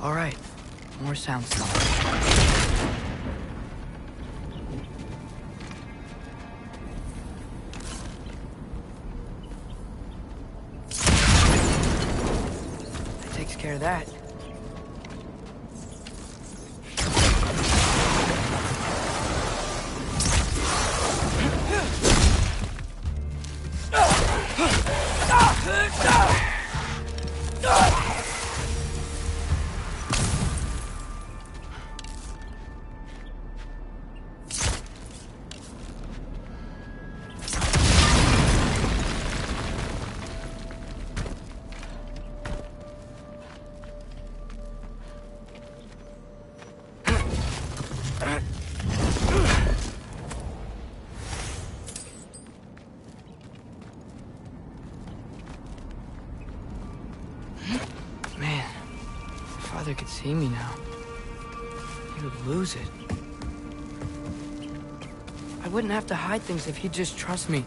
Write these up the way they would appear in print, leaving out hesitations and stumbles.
All right, more sound stuff. That takes care of that. Father could see me now. He would lose it. I wouldn't have to hide things if he'd just trust me.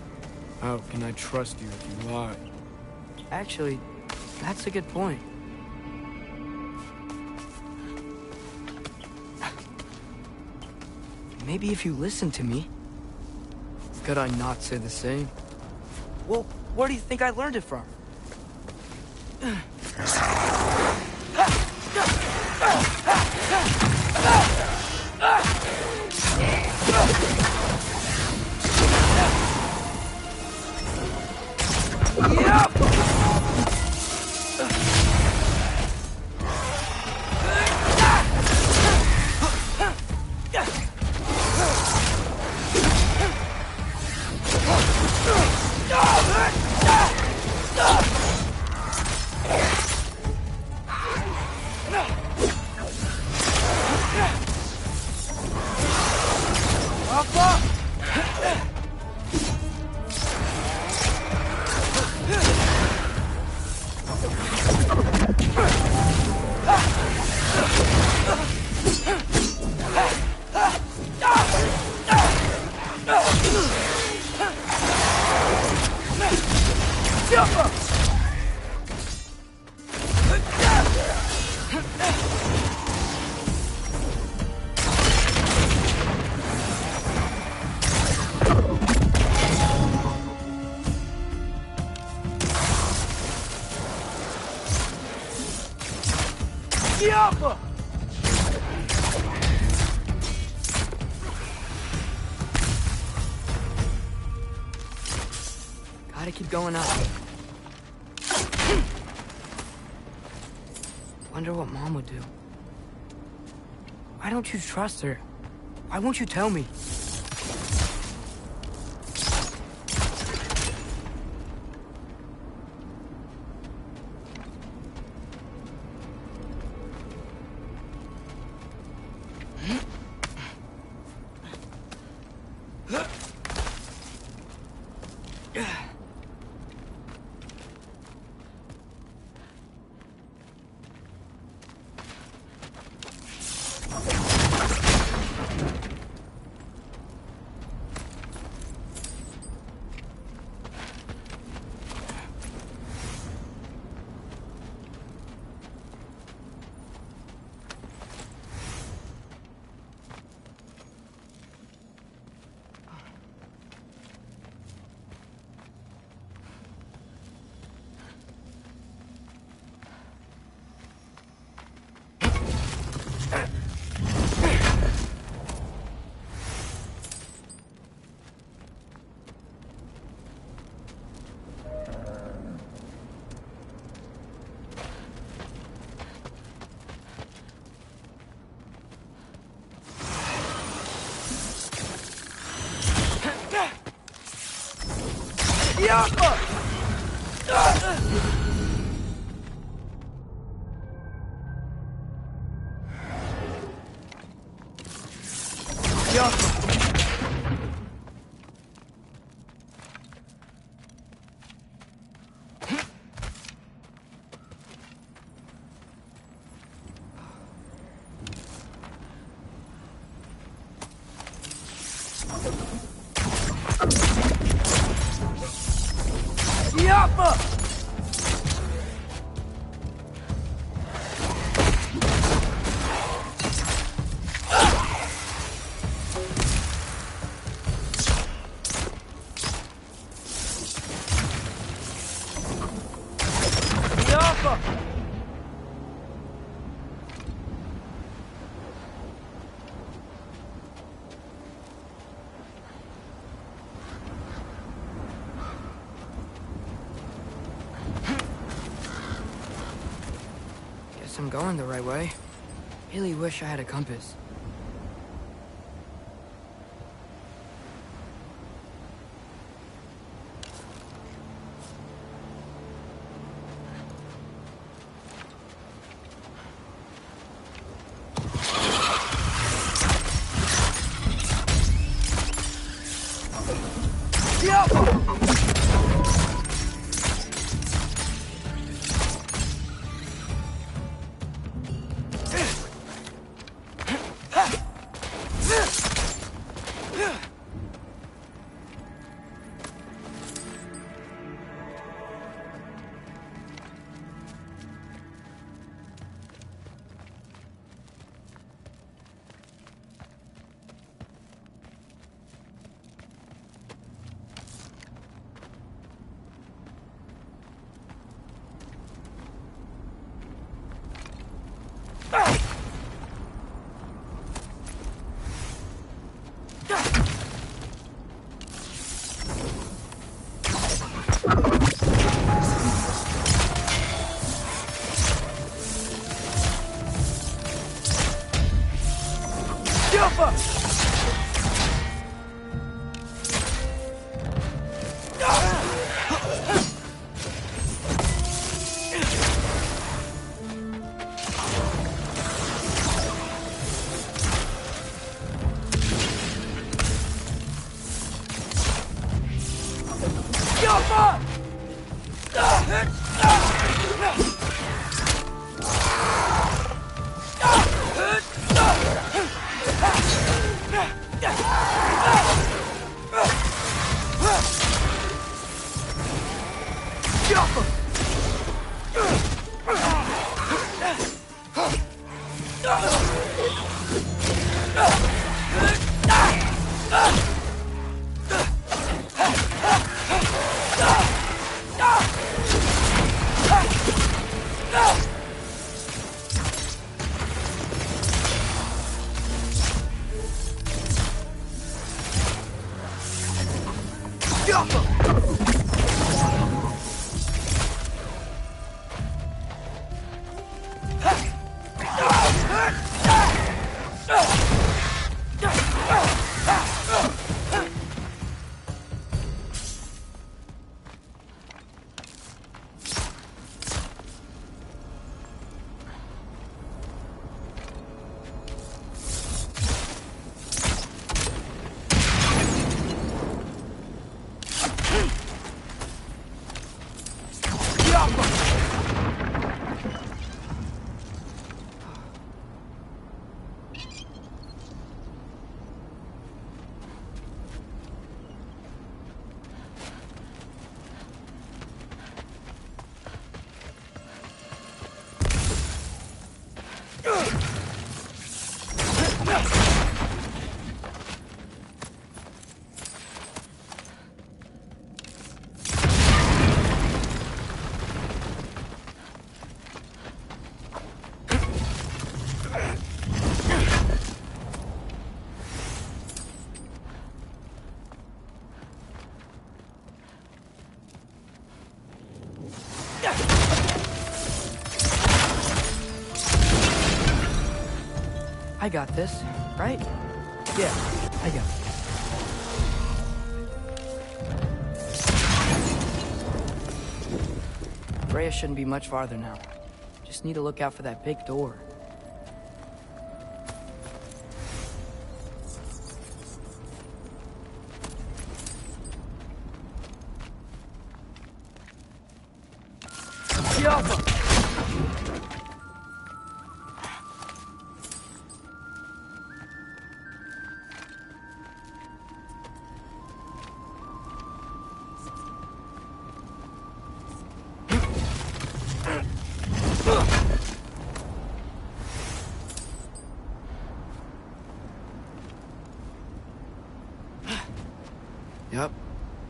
How can I trust you if you lie? Actually, that's a good point. Maybe if you listen to me. Could I not say the same? Well, where do you think I learned it from? Gotta keep going up. Wonder what Mom would do. Why don't you trust her? Why won't you tell me? Guess I'm going the right way. Really wish I had a compass. I got this, right? Yeah, I got it. Atreus shouldn't be much farther now. Just need to look out for that big door. Yep,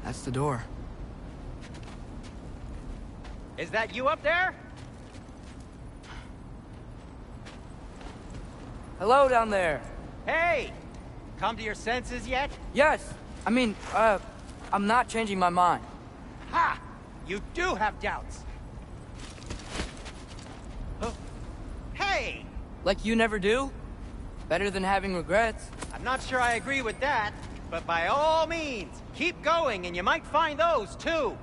that's the door. Is that you up there? Hello down there. Hey! Come to your senses yet? Yes. I mean, I'm not changing my mind. Ha! You do have doubts. Huh? Hey! Like you never do? Better than having regrets. I'm not sure I agree with that, but by all means, keep going and you might find those too.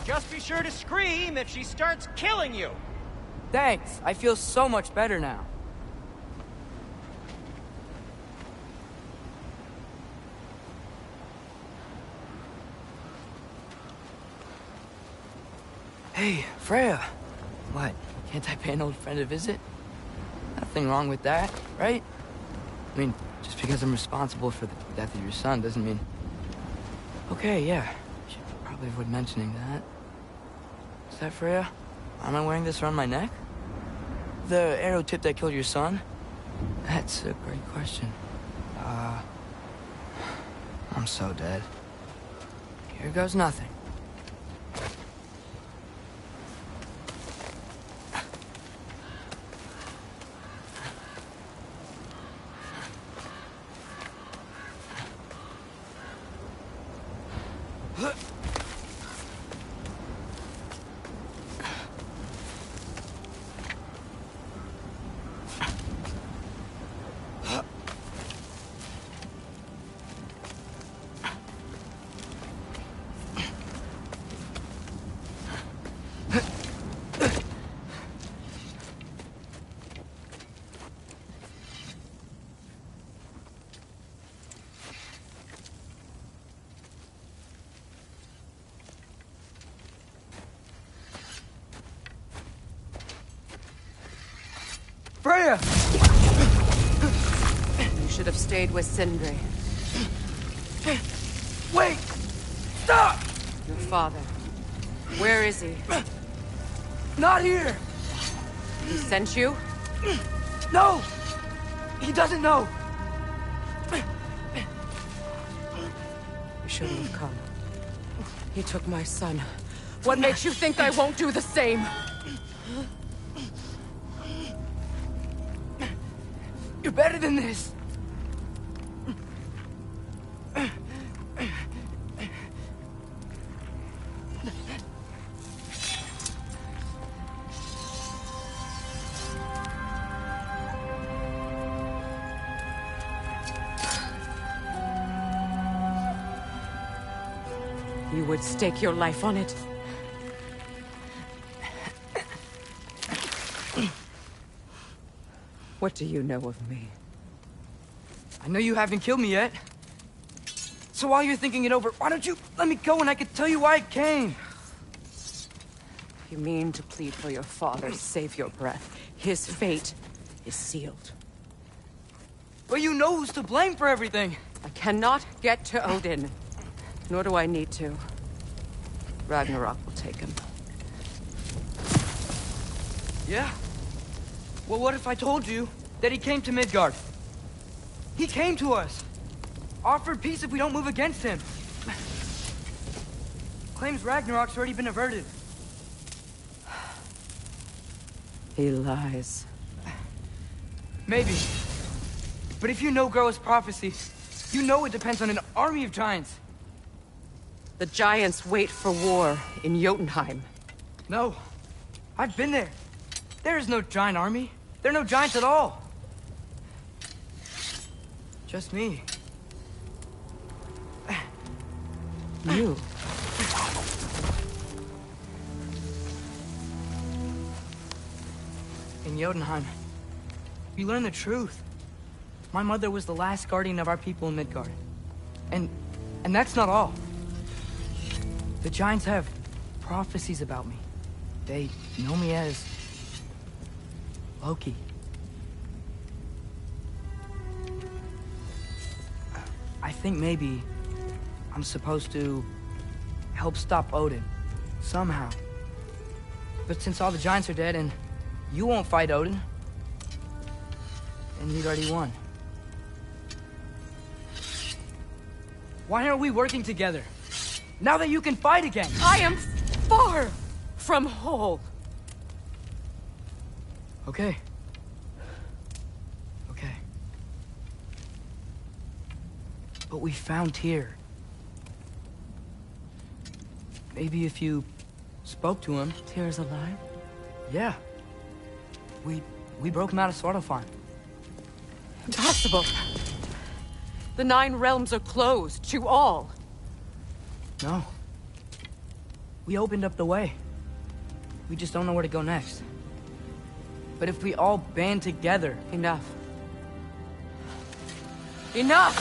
Just be sure to scream if she starts killing you. Thanks. I feel so much better now. Hey, Freya. What? Can't I pay an old friend a visit? Nothing wrong with that, right? I mean, just because I'm responsible for the death of your son doesn't mean... Okay, yeah. Should probably avoid mentioning that. Is that Freya? Am I wearing this around my neck? The arrow tip that killed your son? That's a great question. I'm so dead. Here goes nothing. Freya! You should have stayed with Sindri. Wait! Stop! Your father. Where is he? Not here! He sent you? No! He doesn't know! You shouldn't have come. He took my son. What makes you think I won't do the same? You're better than this! You would stake your life on it? What do you know of me? I know you haven't killed me yet. So while you're thinking it over, why don't you let me go and I can tell you why I came? You mean to plead for your father, save your breath. His fate is sealed. But you know who's to blame for everything. I cannot get to Odin. Nor do I need to. Ragnarok will take him. Yeah? Well, what if I told you that he came to Midgard? He came to us. Offered peace if we don't move against him. Claims Ragnarok's already been averted. He lies. Maybe. But if you know Groa's prophecy, you know it depends on an army of giants. The giants wait for war in Jotunheim. No. I've been there. There is no giant army. There are no giants at all. Just me. You? In Jotunheim, we learn the truth. My mother was the last guardian of our people in Midgard. And that's not all. The giants have prophecies about me. They know me as Loki. I think maybe I'm supposed to help stop Odin, somehow. But since all the giants are dead and you won't fight Odin, and you'd already won. Why aren't we working together? Now that you can fight again. I am far from whole. Okay. Okay. But we found Tyr. Maybe if you spoke to him. Tyr's alive? Yeah. We broke him out of Svartalfheim. Impossible. The 9 realms are closed to all. No. We opened up the way. We just don't know where to go next. But if we all band together... Enough. Enough!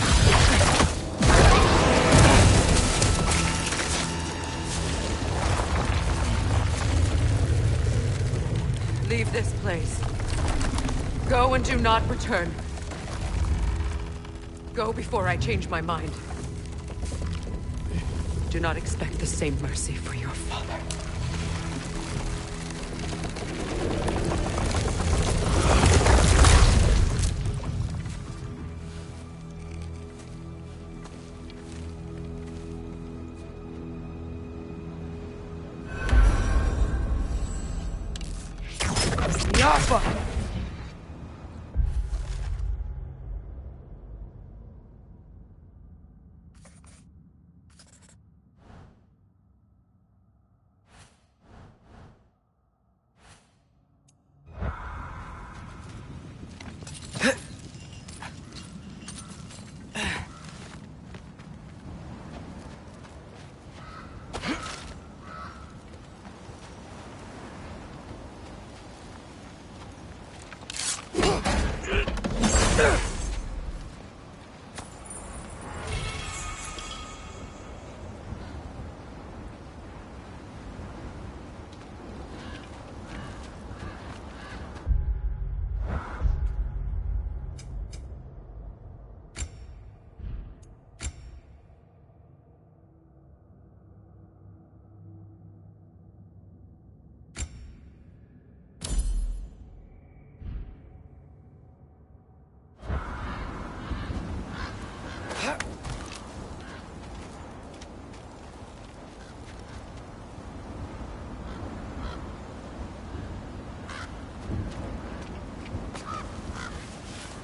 Leave this place. Go and do not return. Go before I change my mind. Do not expect the same mercy for your father. Yappa!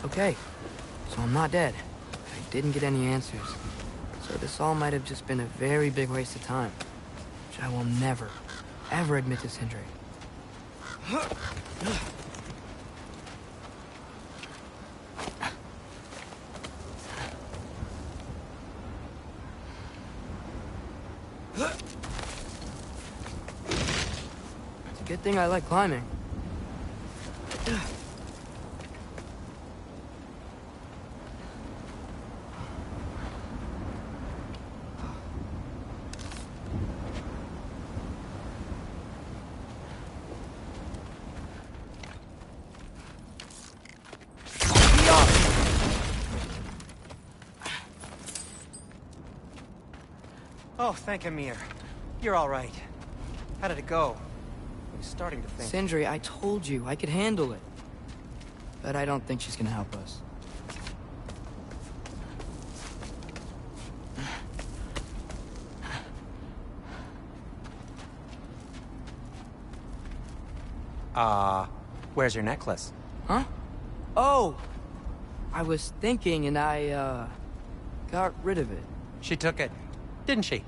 Okay, so I'm not dead. I didn't get any answers. So this all might have just been a very big waste of time. Which I will never, ever admit to Sindri. It's a good thing I like climbing. Oh, thank Amir. You're all right. How did it go? I was starting to think... Sindri, I told you I could handle it. But I don't think she's gonna help us. Where's your necklace? Huh? Oh! I was thinking and I, got rid of it. She took it, didn't she?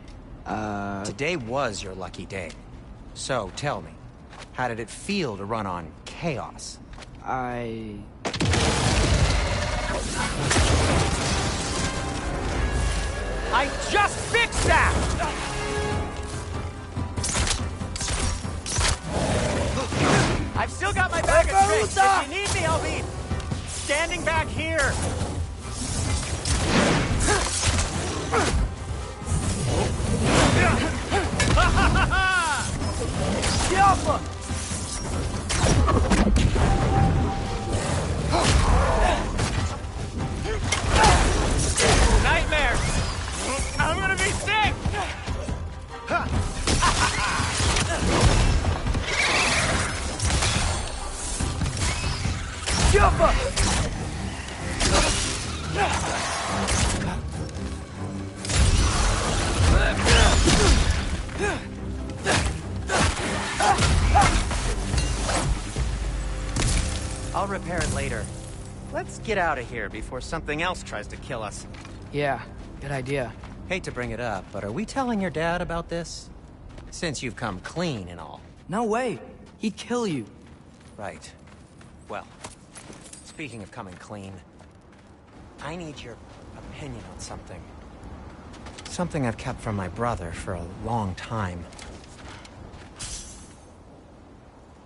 Today was your lucky day. So, tell me, how did it feel to run on chaos? I just fixed that! I've still got my bag of tricks. If you need me, I'll be standing back here. Yappa! Nightmare! I'm gonna be sick! Yappa! I'll repair it later. Let's get out of here before something else tries to kill us. Yeah, good idea. Hate to bring it up, but are we telling your dad about this? Since you've come clean and all. No way. He'd kill you. Right. Well, speaking of coming clean, I need your opinion on something. Something I've kept from my brother for a long time.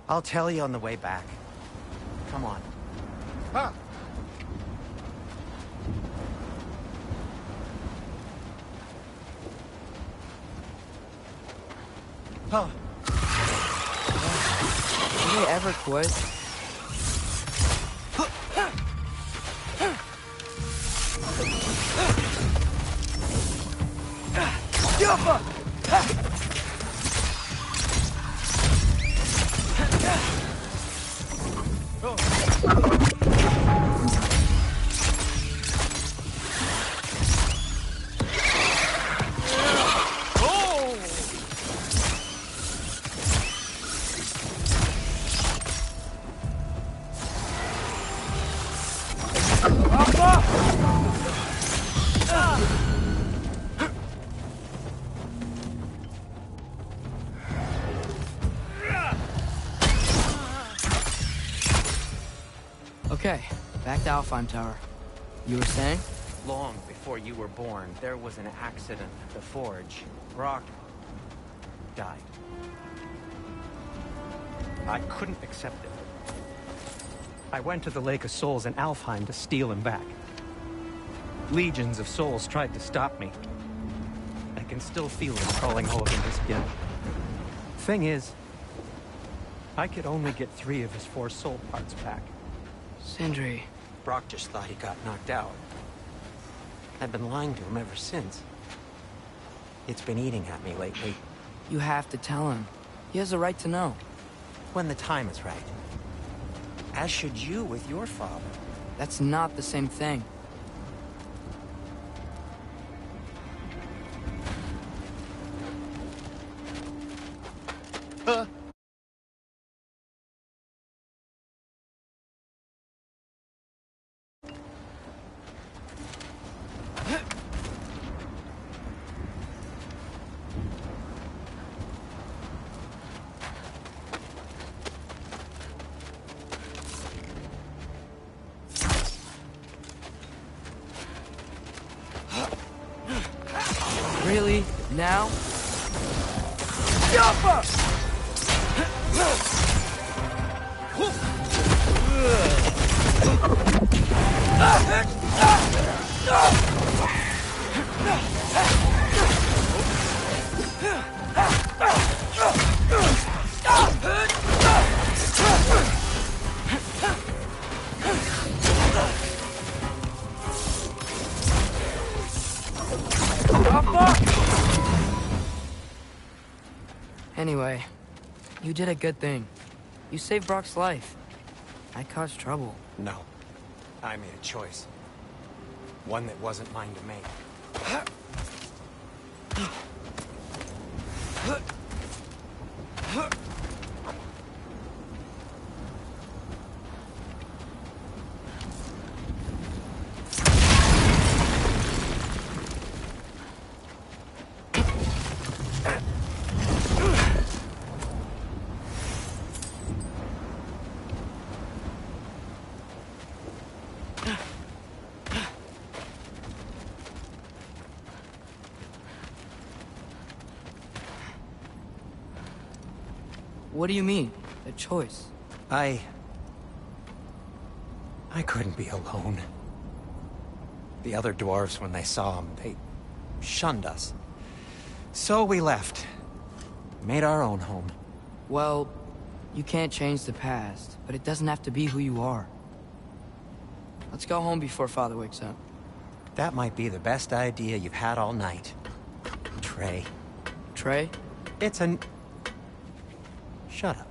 I'll tell you on the way back. Come on. Huh. Huh. Do they ever quit? Okay, back to Alfheim Tower. You were saying? Long before you were born, there was an accident at the forge. Brock died. I couldn't accept it. I went to the Lake of Souls in Alfheim to steal him back. Legions of souls tried to stop me. I can still feel them crawling all over my skin. Thing is, I could only get 3 of his 4 soul parts back. Sindri. Brock just thought he got knocked out. I've been lying to him ever since. It's been eating at me lately. You have to tell him. He has a right to know. When the time is right. As should you with your father. That's not the same thing. Really? Now? Anyway, you did a good thing. You saved Brock's life. I caused trouble. No. I made a choice. One that wasn't mine to make. What do you mean? A choice? I couldn't be alone. The other dwarves, when they saw him, they shunned us. So we left. Made our own home. Well, you can't change the past, but it doesn't have to be who you are. Let's go home before Father wakes up. That might be the best idea you've had all night. Trey. Trey? It's an... Shut up.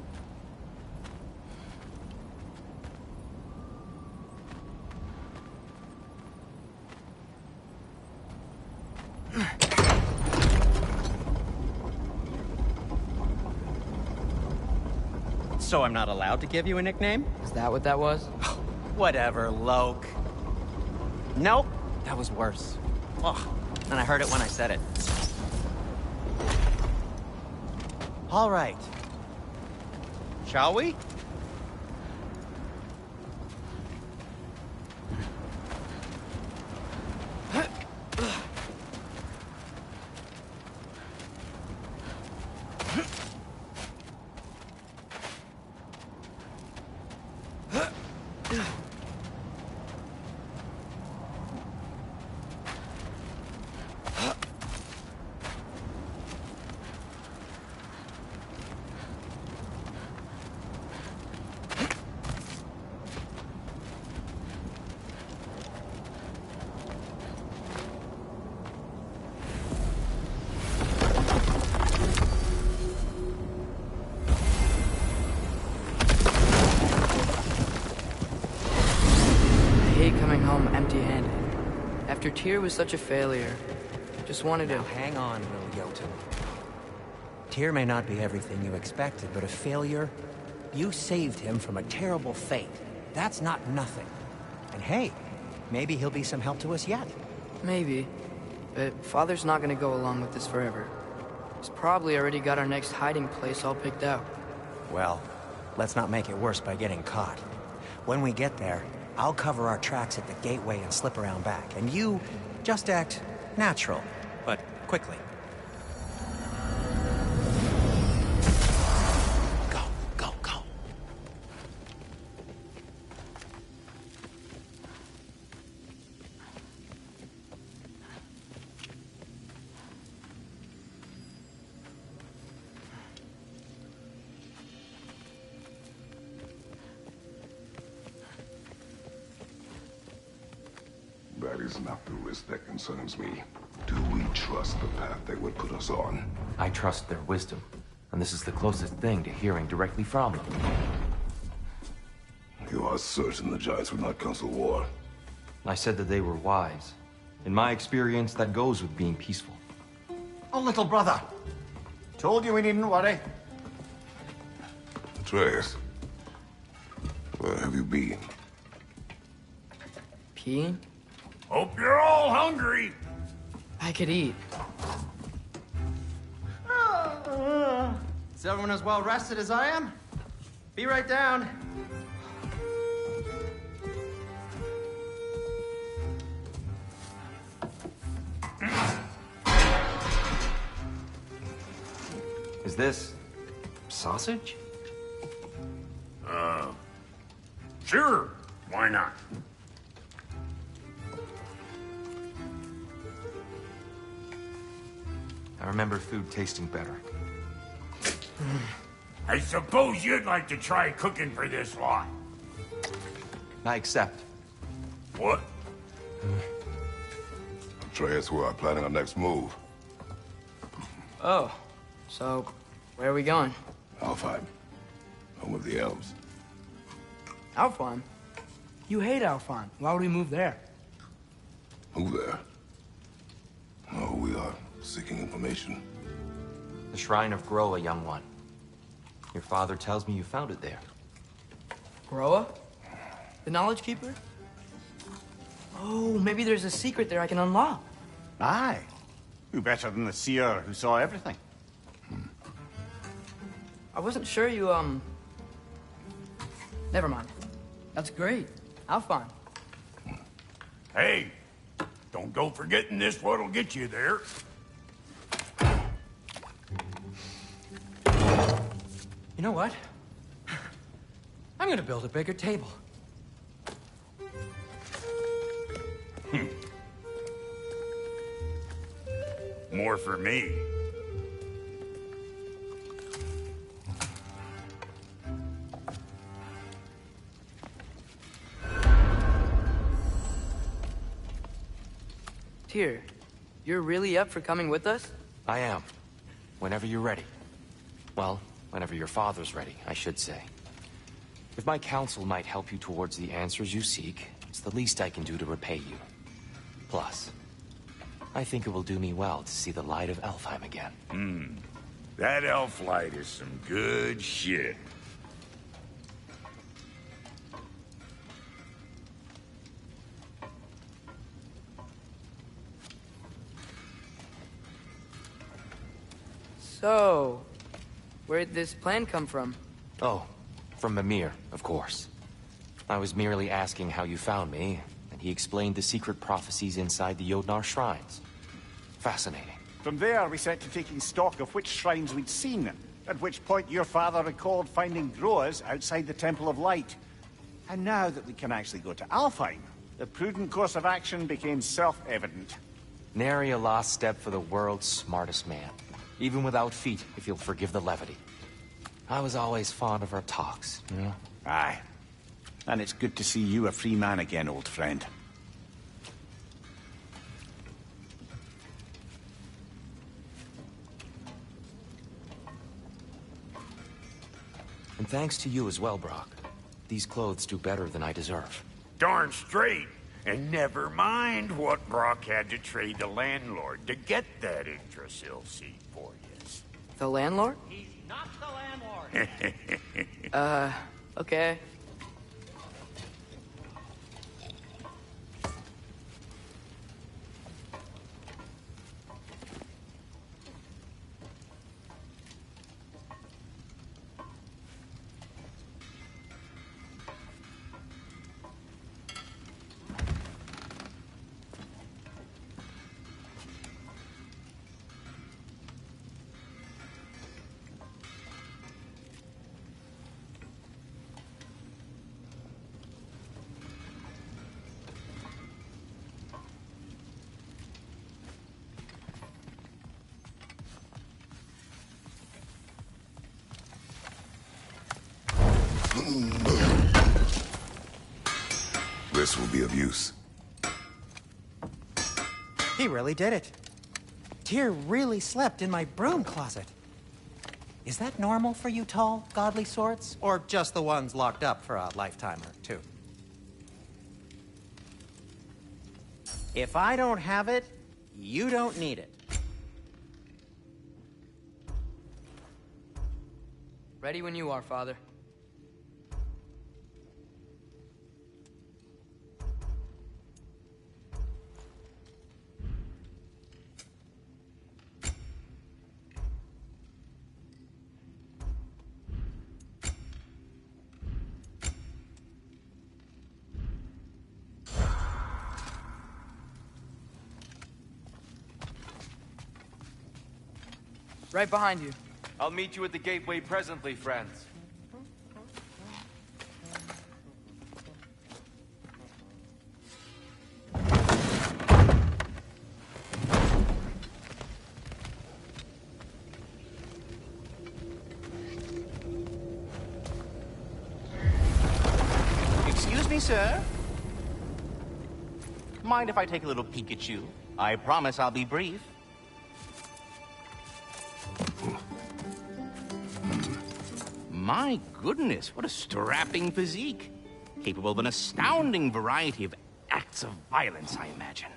So I'm not allowed to give you a nickname? Is that what that was? Whatever, Loke. Nope, that was worse. Ugh, and I heard it when I said it. All right. Shall we? Empty-handed. After Tyr was such a failure, just wanted to... Now, hang on, Will Jotun. Tyr may not be everything you expected, but a failure? You saved him from a terrible fate. That's not nothing. And hey, maybe he'll be some help to us yet. Maybe. But Father's not gonna go along with this forever. He's probably already got our next hiding place all picked out. Well, let's not make it worse by getting caught. When we get there, I'll cover our tracks at the gateway and slip around back, and you just act natural, but quickly. Go, go, go. That is not the risk that concerns me. Do we trust the path they would put us on? I trust their wisdom, and this is the closest thing to hearing directly from them. You are certain the Giants would not counsel war? I said that they were wise. In my experience, that goes with being peaceful. Oh, little brother. Told you we needn't worry. Atreus, where have you been? Peeing? Hope you're all hungry. I could eat. Is everyone as well rested as I am? Be right down. Is this... sausage? Sure. Why not? I remember food tasting better. I suppose you'd like to try cooking for this lot. I accept. What? Atreus, we are planning our next move. Oh, so where are we going? Alfheim, home of the elves. Alfheim? You hate Alfheim. Why would we move there? Move there? No, we are seeking information. The Shrine of Groa, young one. Your father tells me you found it there. Groa? The Knowledge Keeper? Oh, maybe there's a secret there I can unlock. Aye. Who better than the seer who saw everything? I wasn't sure you, Never mind. That's great. Alfheim. Hey, don't go forgetting this what'll get you there. You know what? I'm gonna build a bigger table. More for me. Tyr, you're really up for coming with us? I am. Whenever you're ready. Well, whenever your father's ready, I should say. If my counsel might help you towards the answers you seek, it's the least I can do to repay you. Plus, I think it will do me well to see the light of Alfheim again. That elf light is some good shit. So, where'd this plan come from? Oh, from Mimir, of course. I was merely asking how you found me, and he explained the secret prophecies inside the Jotnar shrines. Fascinating. From there, we set to taking stock of which shrines we'd seen, at which point your father recalled finding Groas outside the Temple of Light. And now that we can actually go to Alfheim, the prudent course of action became self-evident. Nary a lost step for the world's smartest man. Even without feet, if you'll forgive the levity. I was always fond of our talks, you know? Aye. And it's good to see you a free man again, old friend. And thanks to you as well, Brock. These clothes do better than I deserve. Darn straight. And never mind what Brock had to trade the landlord to get that Yggdrasil seed for you. The landlord? He's not the landlord. Okay. This will be of use. He really did it. Tyr really slept in my broom closet. Is that normal for you tall, godly sorts? Or just the ones locked up for a lifetime or two? If I don't have it, you don't need it. Ready when you are, Father. Right behind you. I'll meet you at the gateway presently, friends. Excuse me, sir. Mind if I take a little peek at you? I promise I'll be brief. My goodness, what a strapping physique. Capable of an astounding variety of acts of violence, I imagine.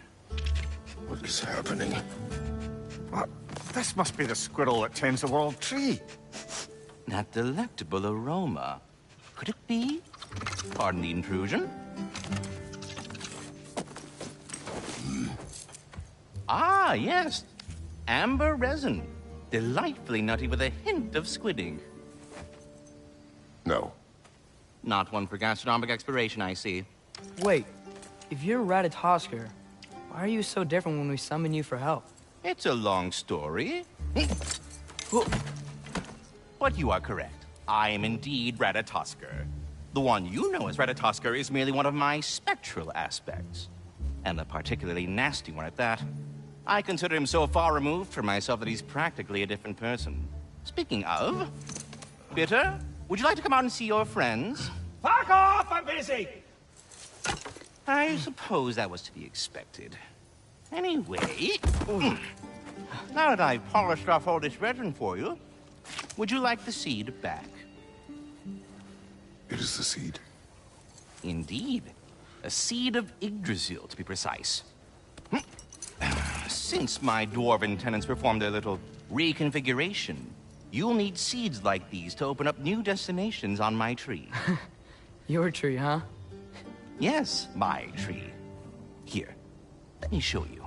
What is happening? What? This must be the squirrel that tends the world tree. That delectable aroma. Could it be? Pardon the intrusion. Ah, yes. Amber resin. Delightfully nutty with a hint of squid ink. No. Not one for gastronomic exploration, I see. Wait, if you're Ratatoskr, why are you so different when we summon you for help? It's a long story. But you are correct. I am indeed Ratatoskr. The one you know as Ratatoskr is merely one of my spectral aspects. And a particularly nasty one at that. I consider him so far removed from myself that he's practically a different person. Speaking of... Bitter, would you like to come out and see your friends? Fuck off! I'm busy! I suppose that was to be expected. Anyway... Now that I've polished off all this resin for you, would you like the seed back? It is the seed. Indeed. A seed of Yggdrasil, to be precise. Since my dwarven tenants performed their little reconfiguration, you'll need seeds like these to open up new destinations on my tree. Your tree, huh? Yes, my tree. Here, let me show you.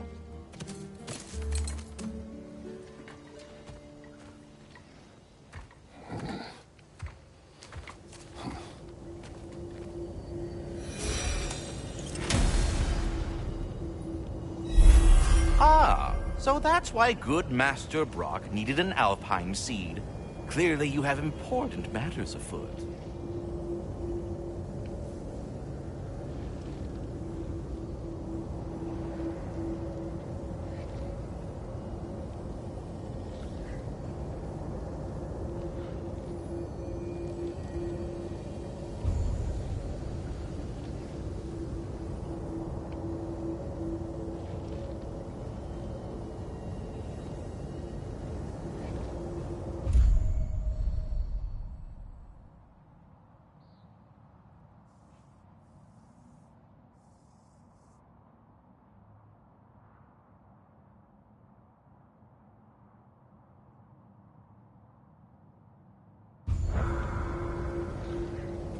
So that's why good Master Brock needed an Alpine seed. Clearly you have important matters afoot.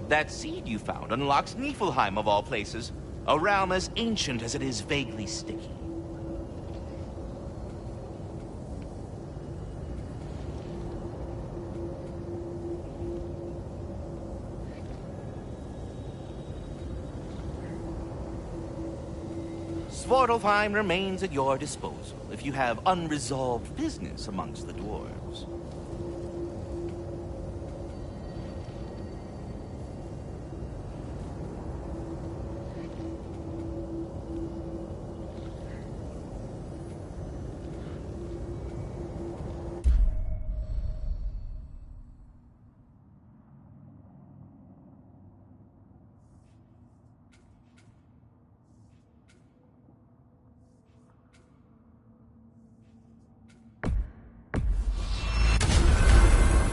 That seed you found unlocks Niflheim of all places, a realm as ancient as it is vaguely sticky. Svartalfheim remains at your disposal if you have unresolved business amongst the dwarves.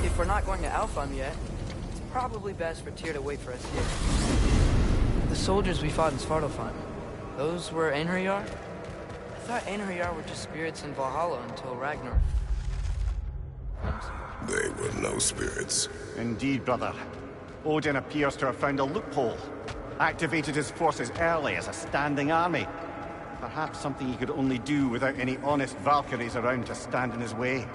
If we're not going to Alfheim yet, it's probably best for Tyr to wait for us here. The soldiers we fought in Svartalfheim, those were Einherjar? I thought Einherjar were just spirits in Valhalla until Ragnarok. They were no spirits. Indeed, brother. Odin appears to have found a loophole. Activated his forces early as a standing army. Perhaps something he could only do without any honest Valkyries around to stand in his way.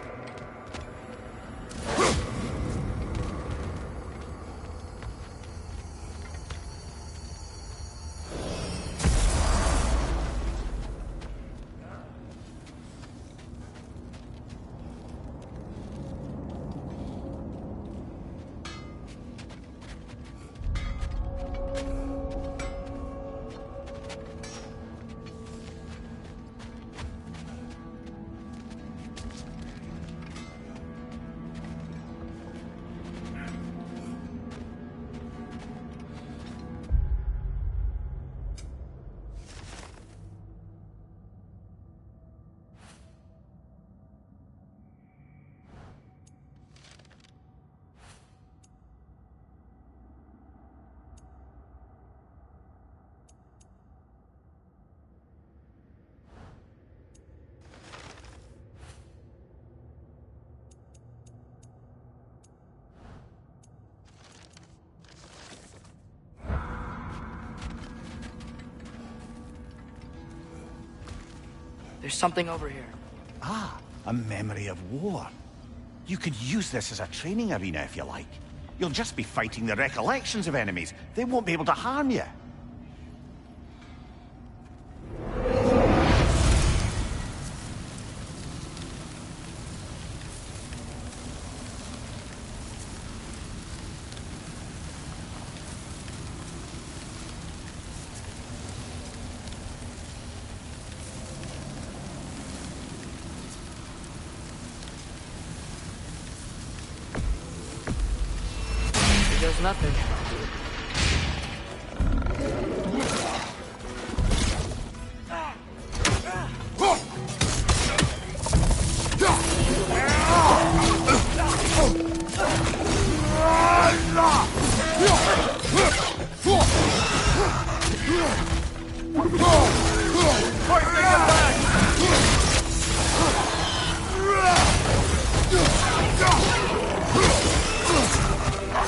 There's something over here. Ah, a memory of war. You could use this as a training arena if you like. You'll just be fighting the recollections of enemies. They won't be able to harm you. There's nothing.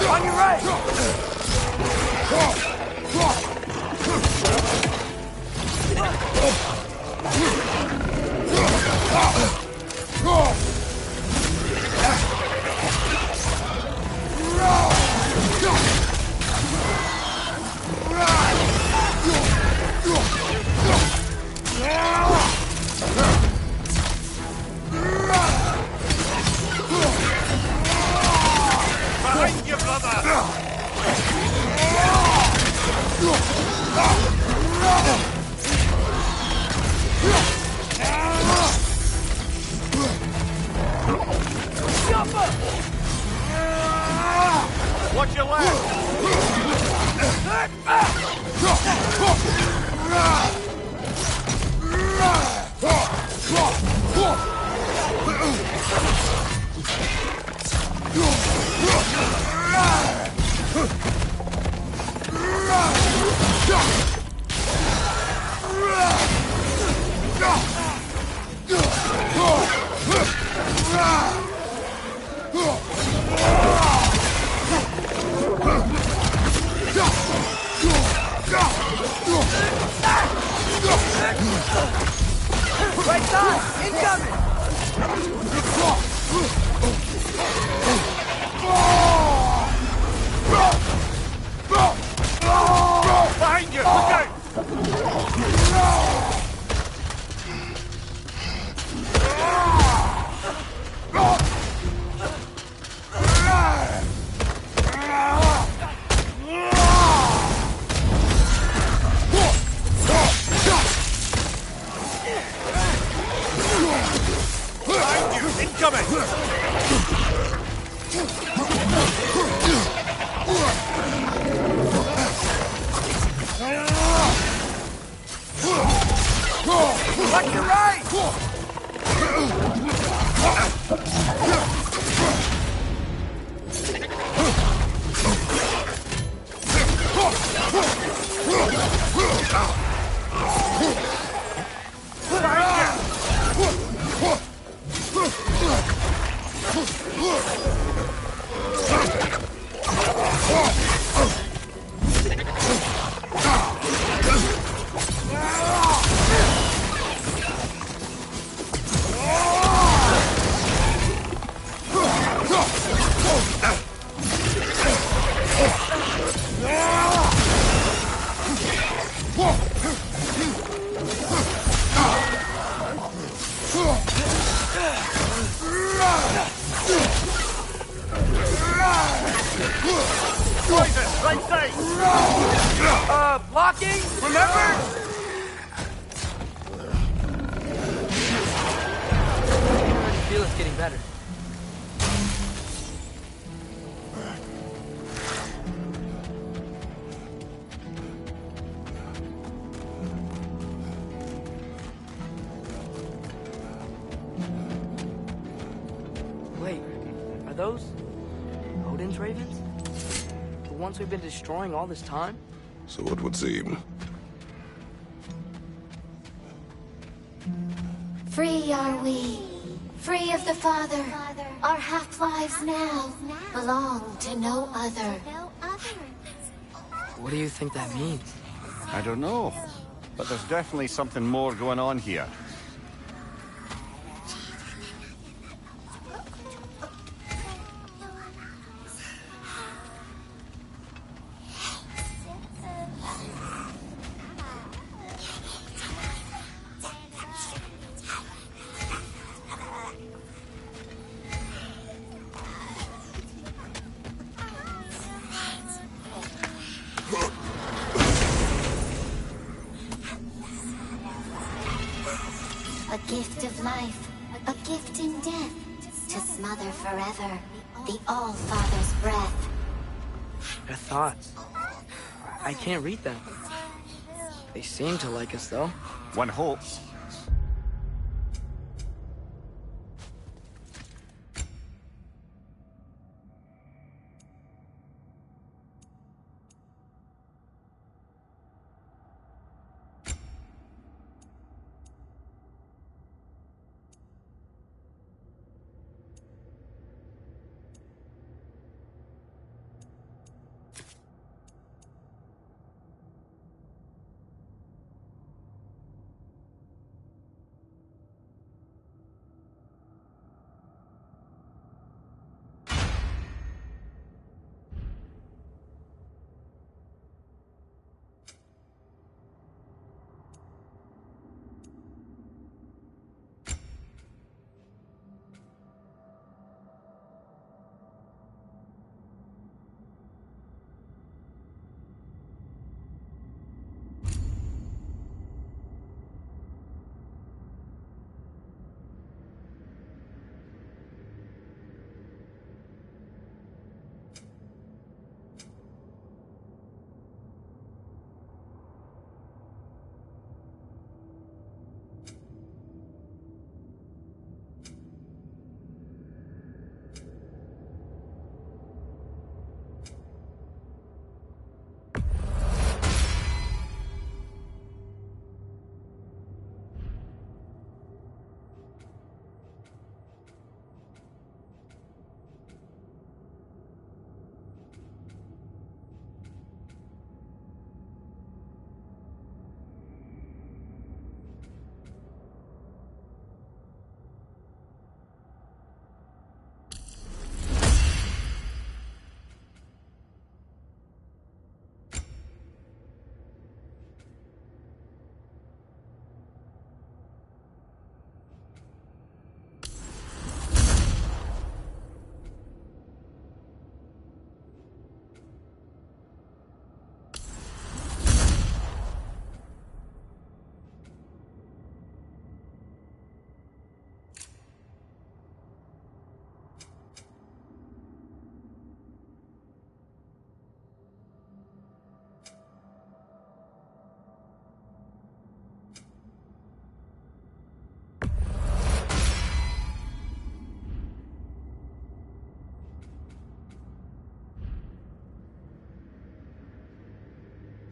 On your right! Watch your left! Right side! Incoming! Behind you! Look out! Behind you! Incoming! Watch your right! Poison! Right side! Blocking, remember? I feel it's getting better. Wait, are those Odin's ravens? The ones we've been destroying all this time? So it would seem. Free are we, free of the Father. Our half-lives now belong to no other. What do you think that means? I don't know, but there's definitely something more going on here. A gift of life, a gift in death, to smother forever the All-Father's breath. Their thoughts. I can't read them. They seem to like us, though. One hopes.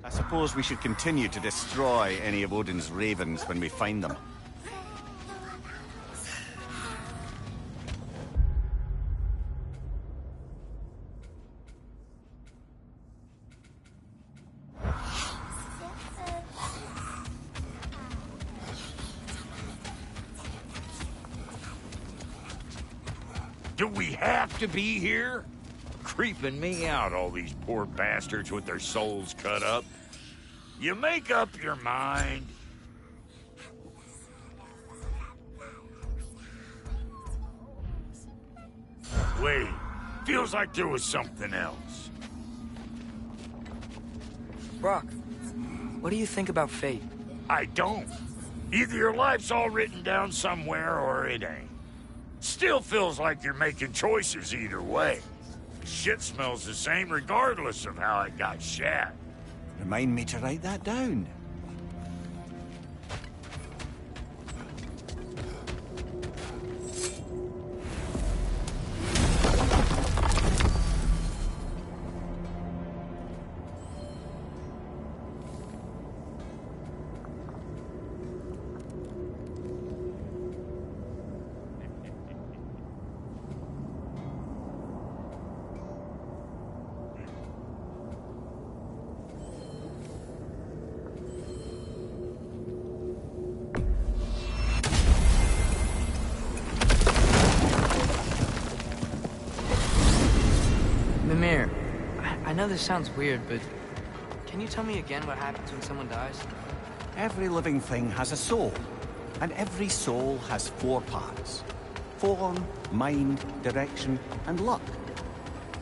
I suppose we should continue to destroy any of Odin's ravens when we find them. Do we have to be here? Creeping me out, all these poor bastards with their souls cut up. You make up your mind. Wait, feels like there was something else. Brock, what do you think about fate? I don't. Either your life's all written down somewhere or it ain't. Still feels like you're making choices either way. Shit smells the same regardless of how it got shat. Remind me to write that down. Mimir, I know this sounds weird, but can you tell me again what happens when someone dies? Every living thing has a soul, and every soul has 4 parts. Form, mind, direction, and luck.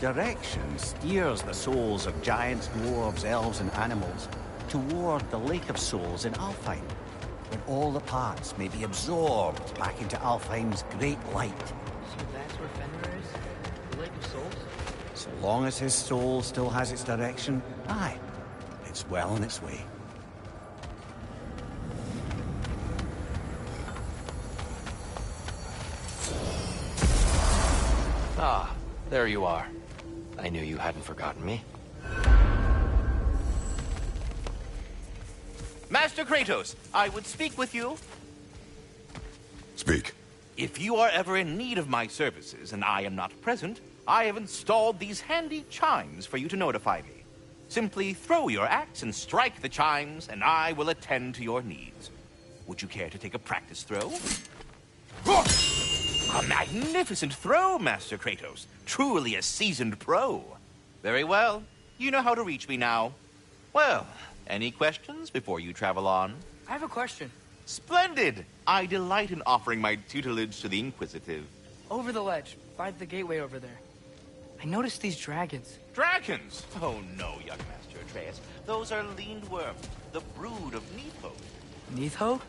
Direction steers the souls of giants, dwarves, elves, and animals toward the Lake of Souls in Alfheim, where all the parts may be absorbed back into Alfheim's great light. So that's where Fenrir is? The Lake of Souls? So long as his soul still has its direction, aye, it's well on its way. Ah, there you are. I knew you hadn't forgotten me. Master Kratos, I would speak with you. Speak. If you are ever in need of my services and I am not present, I have installed these handy chimes for you to notify me. Simply throw your axe and strike the chimes, and I will attend to your needs. Would you care to take a practice throw? A magnificent throw, Master Kratos. Truly a seasoned pro. Very well. You know how to reach me now. Well, any questions before you travel on? I have a question. Splendid! I delight in offering my tutelage to the inquisitive. Over the ledge, by the gateway over there. I noticed these dragons. Dragons? Oh no, young Master Atreus. Those are leaned worms, the brood of Nepo. Neitho?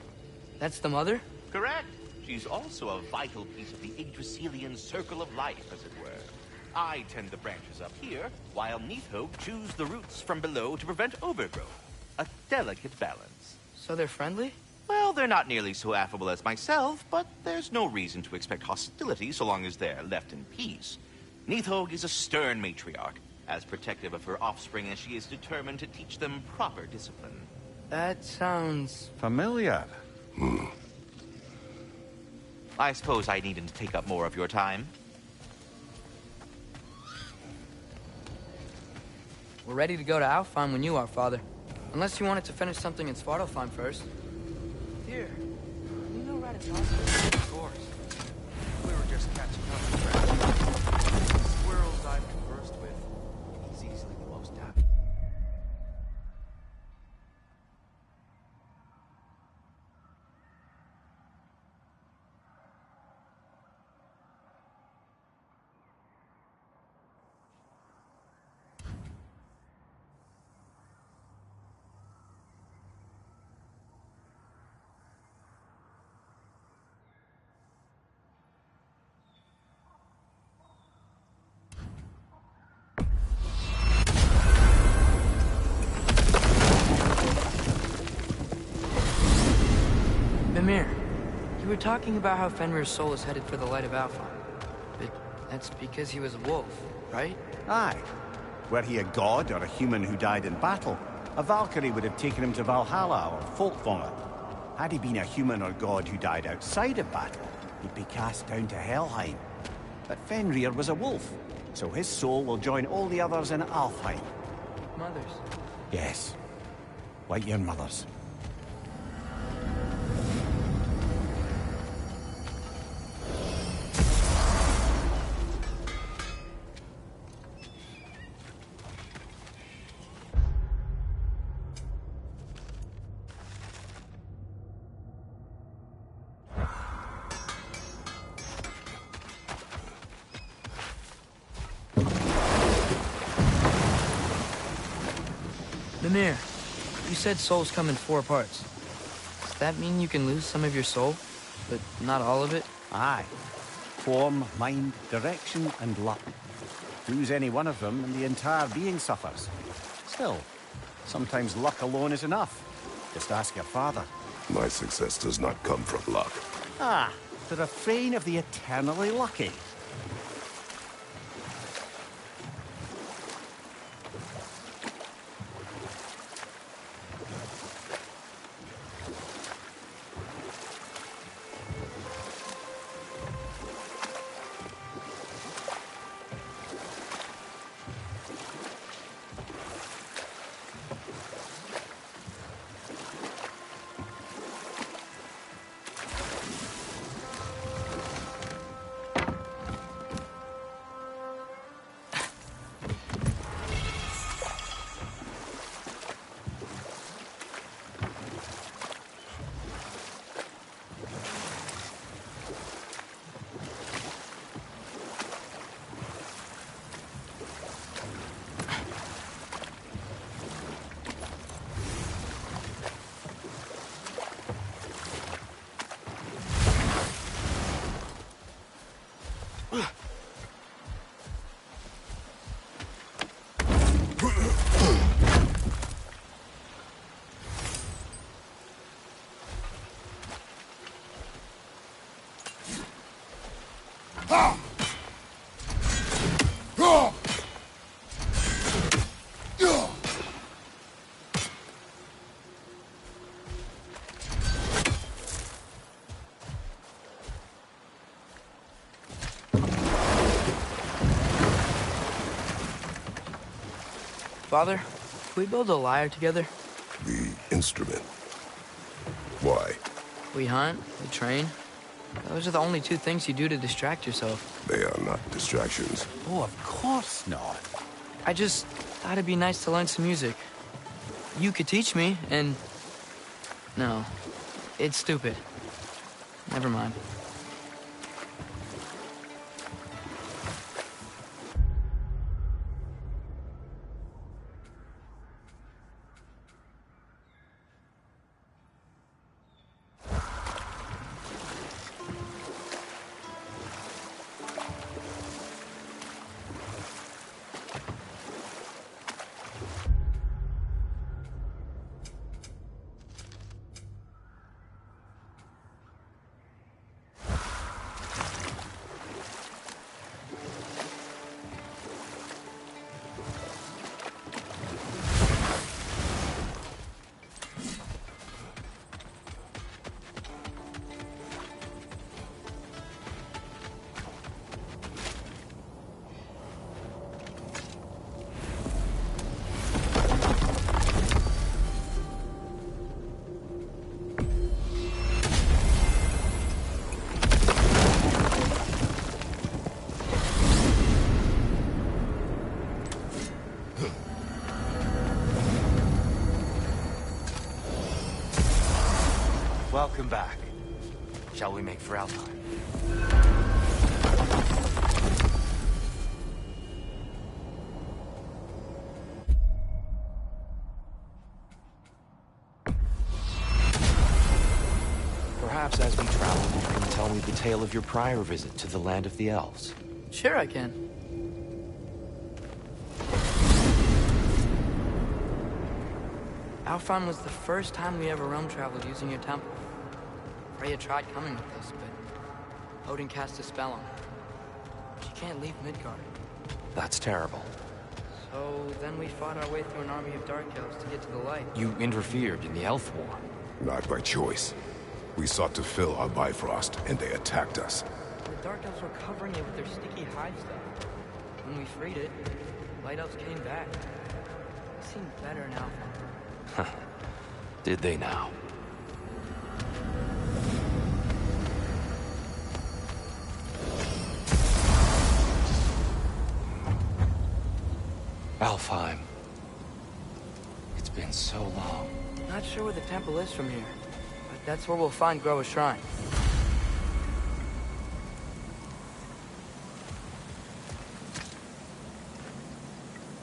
That's the mother? Correct. She's also a vital piece of the Yggdrasilian circle of life, as it were. I tend the branches up here, while Neitho chews the roots from below to prevent overgrowth. A delicate balance. So they're friendly? Well, they're not nearly so affable as myself, but there's no reason to expect hostility so long as they're left in peace. Neitho is a stern matriarch, as protective of her offspring as she is determined to teach them proper discipline. That sounds... familiar. I suppose I needn't take up more of your time. We're ready to go to Alfheim when you are, Father. Unless you wanted to finish something in Svartalfheim first. Here, you know Ratatouille? Of course. We were just catching up with Kratos. Squirrels I've conversed with. He's easily the most happy. Mimir, you were talking about how Fenrir's soul is headed for the light of Alfheim. But that's because he was a wolf, right? Aye. Were he a god or a human who died in battle, A Valkyrie would have taken him to Valhalla or Folkvanga. Had he been a human or god who died outside of battle, he'd be cast down to Helheim. But Fenrir was a wolf, so his soul will join all the others in Alfheim. Mothers. Yes, like your mothers. Mimir, you said souls come in 4 parts. Does that mean you can lose some of your soul, but not all of it? Aye. Form, mind, direction, and luck. Lose any one of them, and the entire being suffers. Still, sometimes luck alone is enough. Just ask your father. My success does not come from luck. Ah, the refrain of the eternally lucky. Father, can we build a lyre together? The instrument. Why? We hunt, we train. Those are the only 2 things you do to distract yourself. They are not distractions. Oh, of course not. I just thought it'd be nice to learn some music. You could teach me, and... No, it's stupid. Never mind. Welcome back. Shall we make for Alfheim? Perhaps as we travel, you can tell me the tale of your prior visit to the land of the elves. Sure I can. Alfheim was the first time we ever realm traveled using your temple. Freya tried coming with us, but Odin cast a spell on her. She can't leave Midgard. That's terrible. So then we fought our way through an army of Dark Elves to get to the light. You interfered in the Elf War. Not by choice. We sought to fill our Bifrost, and they attacked us. The Dark Elves were covering it with their sticky hive stuff. When we freed it, Light Elves came back. They seemed better now. Did they now? Alfheim. It's been so long. Not sure where the temple is from here, but that's where we'll find Groa's shrine.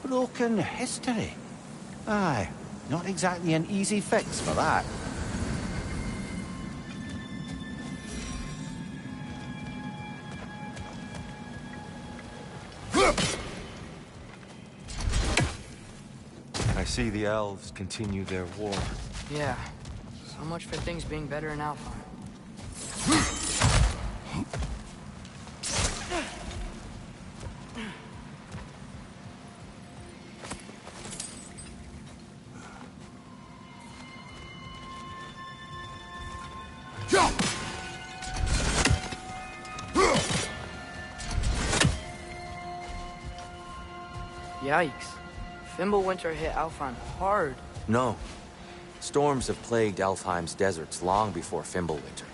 Broken history. Aye, not exactly an easy fix for that. I see the elves continue their war. Yeah, so much for things being better in Alpha. Yikes. Fimbulwinter hit Alfheim hard. No. Storms have plagued Alfheim's deserts long before Fimbulwinter.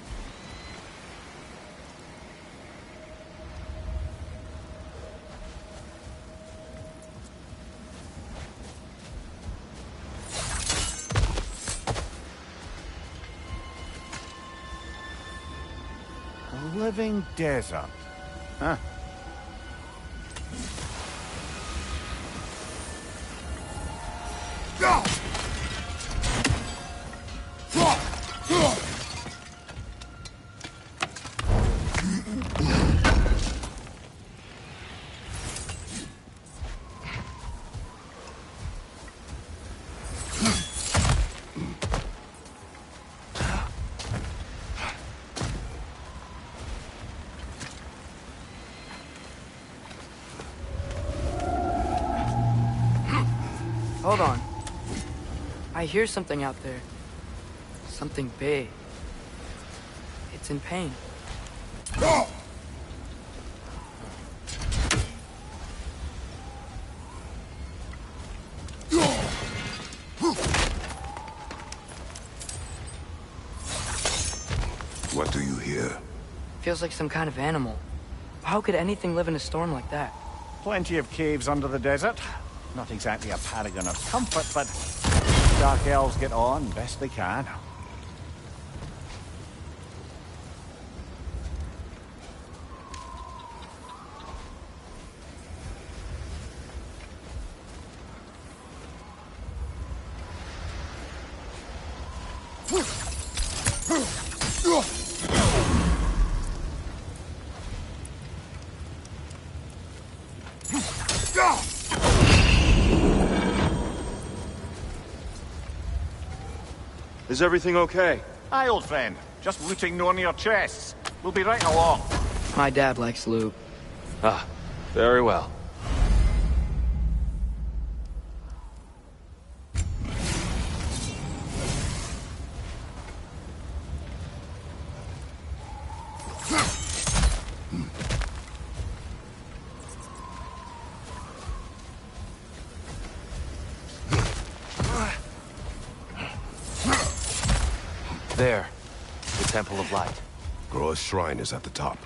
A living desert. Huh. Hold on. I hear something out there. Something big. It's in pain. What do you hear? Feels like some kind of animal. How could anything live in a storm like that? Plenty of caves under the desert. Not exactly a paragon of comfort, but Dark Elves get on best they can. Is everything okay? Aye, old friend. Just looting no near chests. We'll be right along. My dad likes loot. Ah, very well. There. The Temple of Light. Groa's shrine is at the top.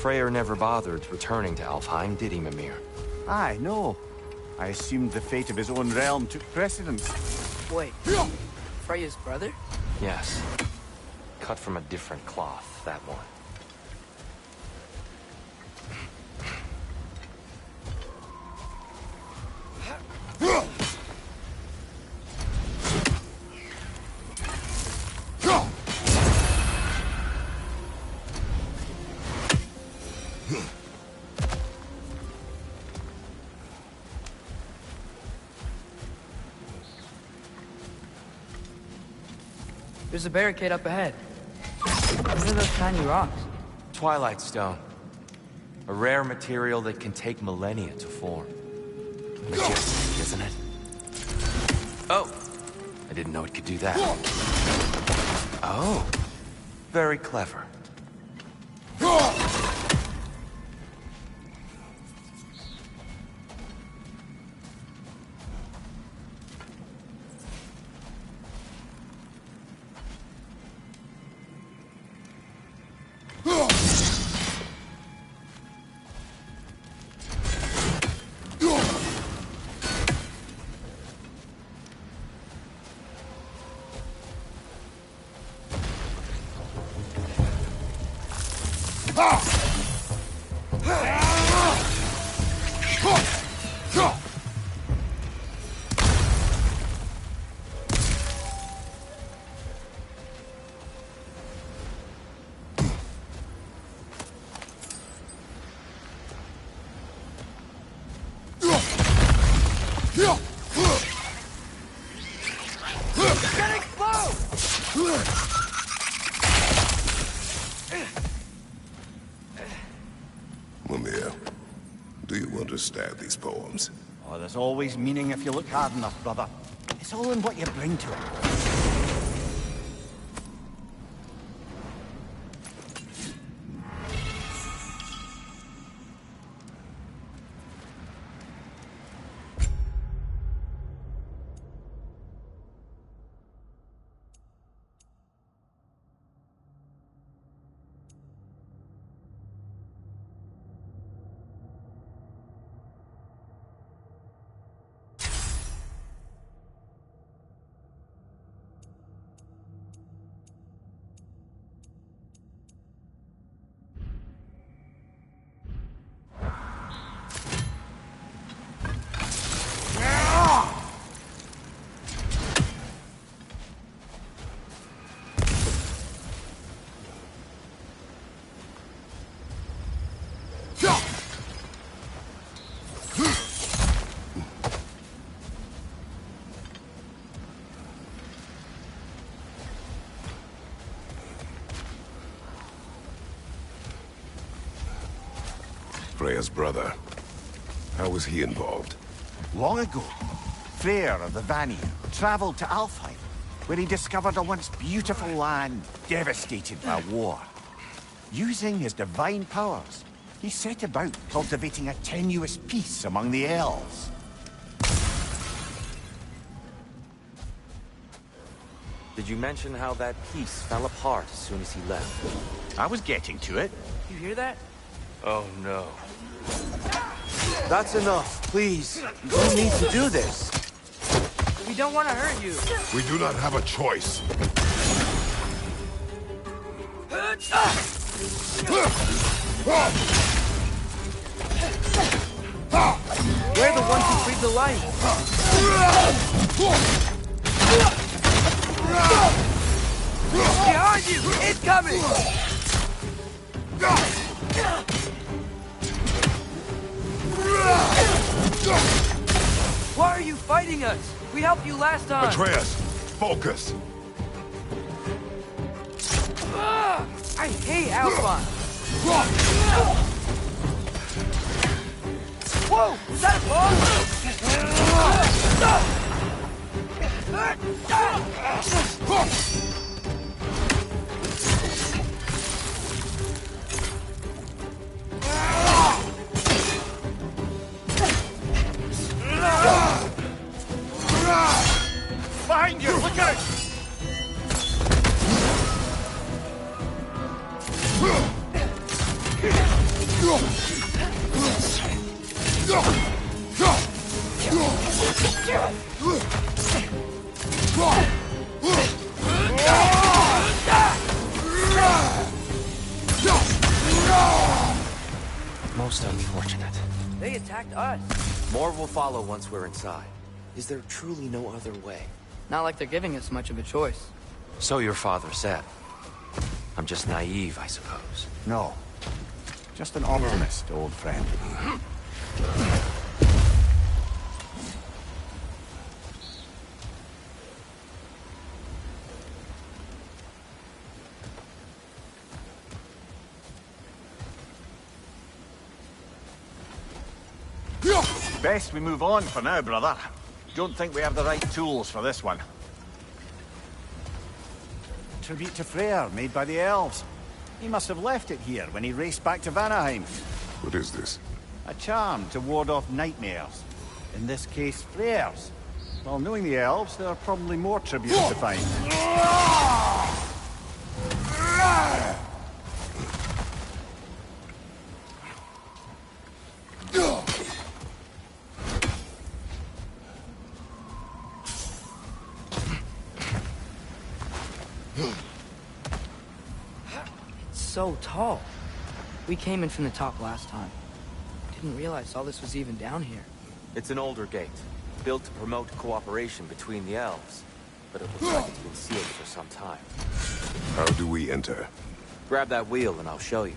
Freyr never bothered returning to Alfheim, did he, Mimir? Aye, no. I assumed the fate of his own realm took precedence. Wait, Freya's brother? Yes. Cut from a different cloth, that one. There's a barricade up ahead. What are those tiny rocks? Twilight Stone. A rare material that can take millennia to form. Majestic, isn't it? Oh! I didn't know it could do that. Oh. Very clever. Understand these poems? Oh, there's always meaning if you look hard enough, brother. It's all in what you bring to it. Freya's brother. How was he involved? Long ago, Freyr of the Vanir traveled to Alfheim, where he discovered a once beautiful land devastated by war. Using his divine powers, he set about cultivating a tenuous peace among the elves. Did you mention how that piece fell apart as soon as he left? I was getting to it. You hear that? Oh no. That's enough, please. You don't need to do this. We don't want to hurt you. We do not have a choice. We're the ones who freed the light. Behind you! It's coming! Why are you fighting us? We helped you last time. Atreus, focus. I hate Alpha. Whoa! Was that a bomb? Behind you! Look out! Most unfortunate. They attacked us. More will follow once we're inside. Is there truly no other way? Not like they're giving us much of a choice. So your father said. I'm just naive, I suppose. No. Just an optimist, old friend. Best we move on for now, brother. Don't think we have the right tools for this one. Tribute to Freyr, made by the elves. He must have left it here when he raced back to Vanaheim. What is this? A charm to ward off nightmares. In this case, Freyr's. Well, knowing the elves, there are probably more tributes to find. It's so tall. We came in from the top last time. Didn't realize all this was even down here. It's an older gate, built to promote cooperation between the elves. But it looks like it's been sealed for some time. How do we enter? Grab that wheel and I'll show you.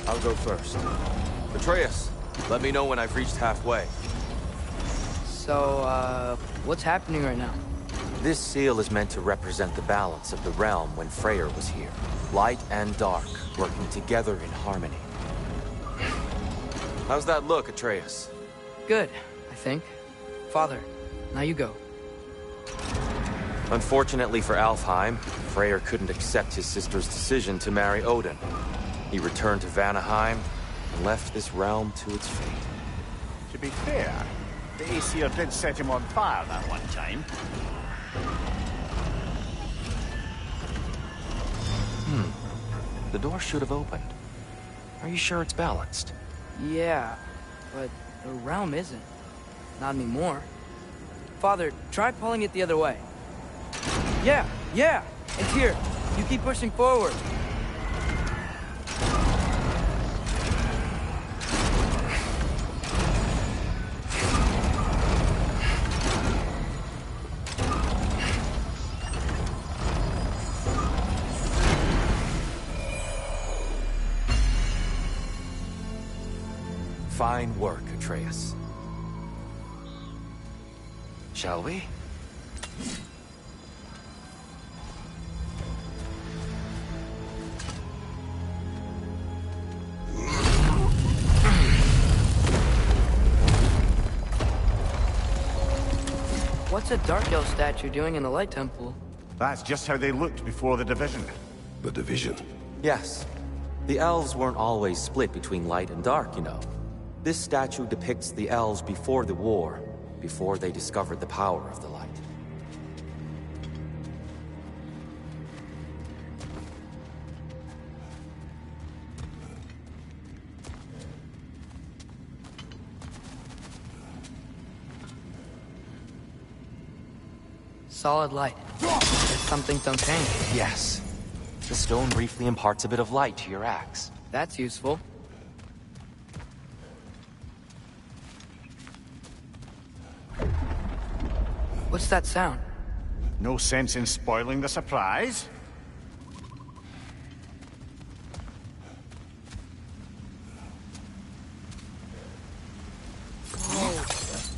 I'll go first. Atreus, let me know when I've reached halfway. So, what's happening right now? This seal is meant to represent the balance of the realm when Freyr was here. Light and dark, working together in harmony. How's that look, Atreus? Good, I think. Father, now you go. Unfortunately for Alfheim, Freyr couldn't accept his sister's decision to marry Odin. He returned to Vanaheim and left this realm to its fate. To be fair, the Aesir did set him on fire that one time. The door should have opened. Are you sure it's balanced? Yeah, but the realm isn't. Not anymore. Father, try pulling it the other way. Yeah, it's here. You keep pushing forward. Fine work, Atreus. Shall we? What's a Dark Elf statue doing in the Light Temple? That's just how they looked before the division. The division? Yes. The elves weren't always split between light and dark, you know. This statue depicts the elves before the war, before they discovered the power of the light. Solid light. Some things don't change. Yes. The stone briefly imparts a bit of light to your axe. That's useful. What's that sound? No sense in spoiling the surprise.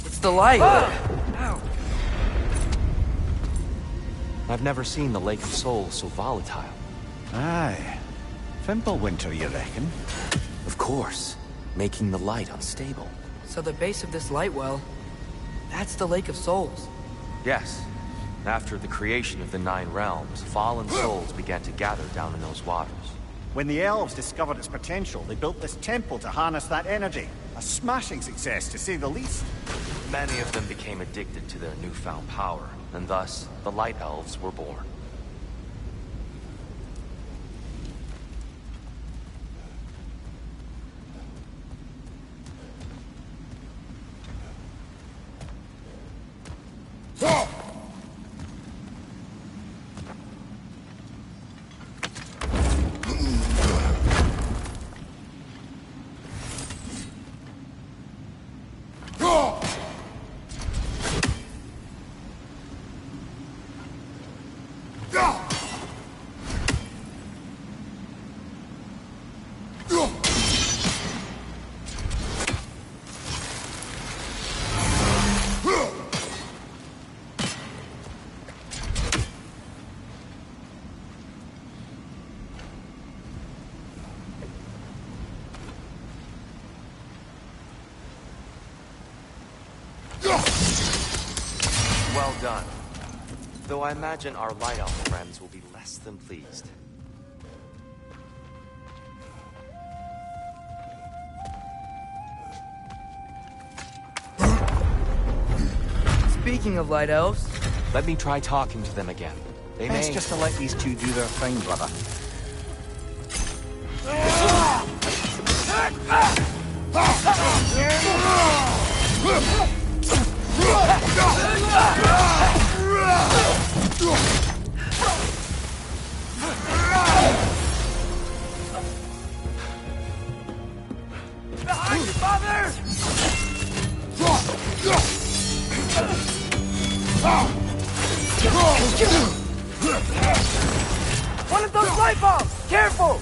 It's the light! Ow. I've never seen the Lake of Souls so volatile. Aye. Fimbulwinter, you reckon? Of course. Making the light unstable. So the base of this light well, that's the Lake of Souls. Yes. After the creation of the Nine Realms, fallen souls began to gather down in those waters. When the elves discovered its potential, they built this temple to harness that energy. A smashing success, to say the least. Many of them became addicted to their newfound power, and thus, the Light Elves were born. Well done. Though I imagine our Light Elf friends will be less than pleased. Speaking of Light Elves... Let me try talking to them again. They Best may... just to let these two do their thing, brother. Behind you, Father! One of those light bulbs! Careful!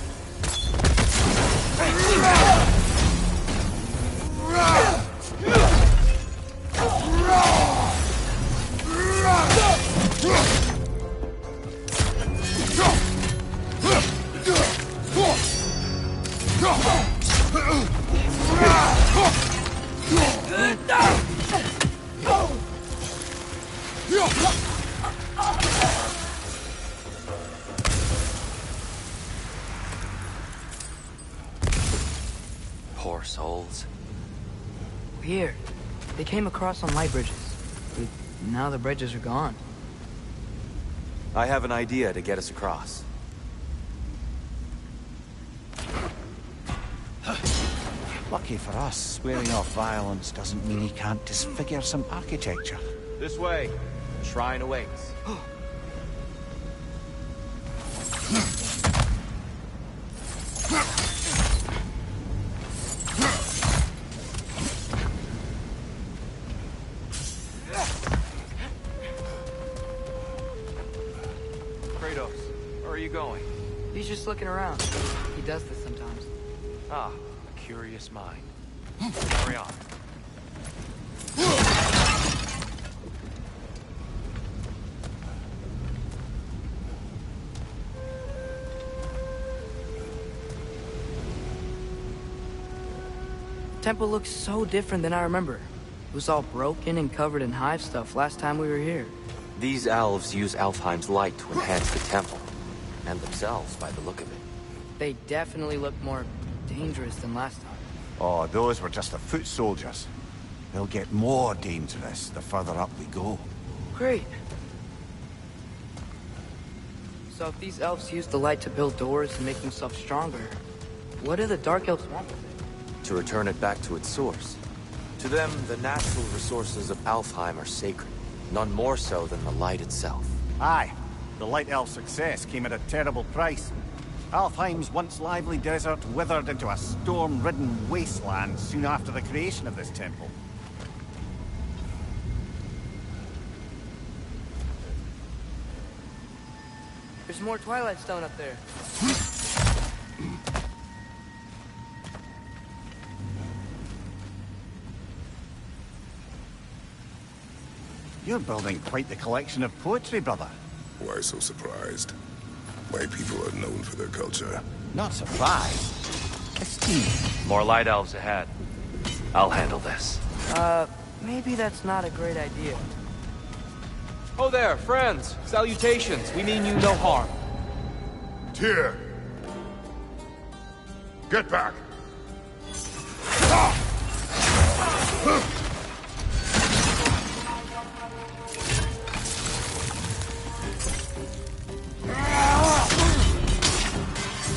Poor souls. Weird. They came across on light bridges. But now the bridges are gone. I have an idea to get us across. Lucky for us, swearing off violence doesn't mean he can't disfigure some architecture. This way. The shrine awaits. Kratos, where are you going? He's just looking around. He does this sometimes. Ah, a curious mind. Carry on. The temple looks so different than I remember. It was all broken and covered in hive stuff last time we were here. These elves use Alfheim's light to enhance the temple. And themselves, by the look of it. They definitely look more dangerous than last time. Oh, those were just the foot soldiers. They'll get more dangerous the further up we go. Great. So if these elves use the light to build doors and make themselves stronger, what do the Dark Elves want with it? To return it back to its source. To them, the natural resources of Alfheim are sacred. None more so than the light itself. Aye. The Light Elf's success came at a terrible price. Alfheim's once lively desert withered into a storm-ridden wasteland soon after the creation of this temple. There's more Twilight Stone up there. You're building quite the collection of poetry, brother. Why so surprised? My people are known for their culture. Not surprised. Esteemed. More light elves ahead. I'll handle this. Maybe that's not a great idea. Oh there, friends. Salutations. We mean you no harm. Tyr! Get back!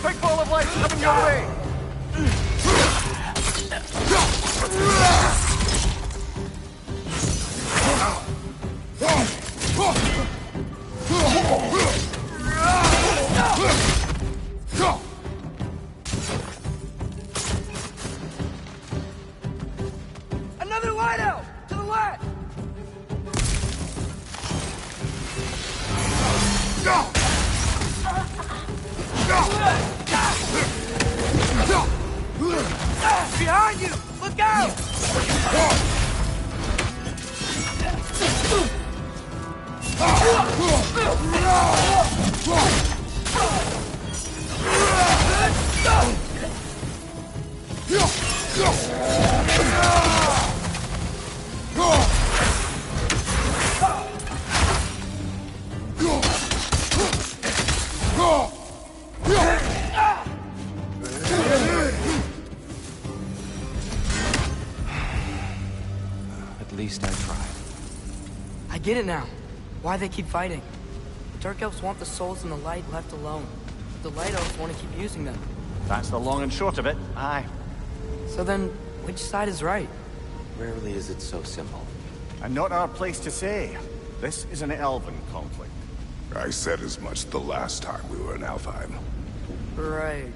Big ball of light coming your way! Another light elf! To the left! Behind you! Look out! get it now. Why they keep fighting. The Dark Elves want the souls in the light left alone. The Light Elves want to keep using them. That's the long and short of it, aye. So then, which side is right? Rarely is it so simple. And not our place to say. This is an elven conflict. I said as much the last time we were in Alfheim. Right.